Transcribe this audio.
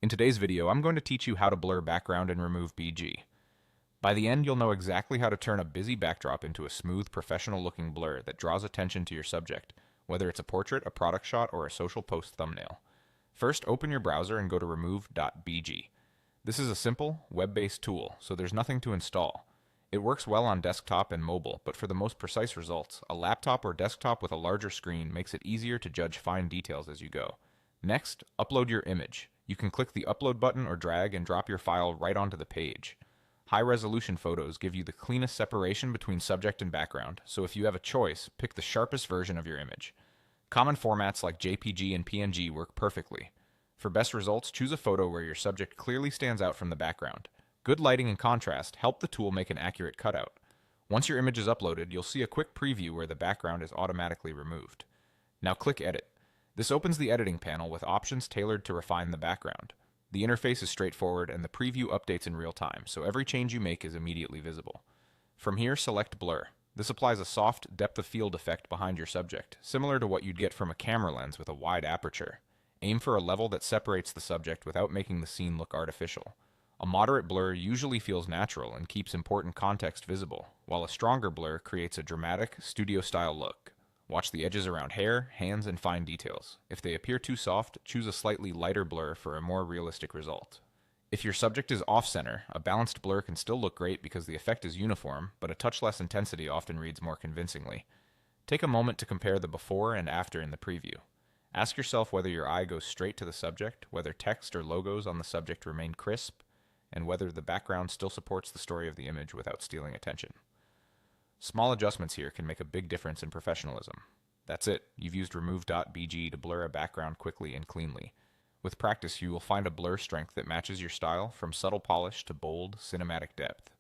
In today's video, I'm going to teach you how to blur background in Remove.bg. By the end, you'll know exactly how to turn a busy backdrop into a smooth, professional-looking blur that draws attention to your subject, whether it's a portrait, a product shot, or a social post thumbnail. First, open your browser and go to Remove.bg. This is a simple, web-based tool, so there's nothing to install. It works well on desktop and mobile, but for the most precise results, a laptop or desktop with a larger screen makes it easier to judge fine details as you go. Next, upload your image. You can click the upload button or drag and drop your file right onto the page. High-resolution photos give you the cleanest separation between subject and background, so if you have a choice, pick the sharpest version of your image. Common formats like JPG and PNG work perfectly. For best results, choose a photo where your subject clearly stands out from the background. Good lighting and contrast help the tool make an accurate cutout. Once your image is uploaded, you'll see a quick preview where the background is automatically removed. Now click Edit. This opens the editing panel with options tailored to refine the background. The interface is straightforward and the preview updates in real time, so every change you make is immediately visible. From here, select Blur. This applies a soft depth of field effect behind your subject, similar to what you'd get from a camera lens with a wide aperture. Aim for a level that separates the subject without making the scene look artificial. A moderate blur usually feels natural and keeps important context visible, while a stronger blur creates a dramatic, studio-style look. Watch the edges around hair, hands, and fine details. If they appear too soft, choose a slightly lighter blur for a more realistic result. If your subject is off-center, a balanced blur can still look great because the effect is uniform, but a touch less intensity often reads more convincingly. Take a moment to compare the before and after in the preview. Ask yourself whether your eye goes straight to the subject, whether text or logos on the subject remain crisp, and whether the background still supports the story of the image without stealing attention. Small adjustments here can make a big difference in professionalism. That's it. You've used Remove.bg to blur a background quickly and cleanly. With practice, you will find a blur strength that matches your style, from subtle polish to bold, cinematic depth.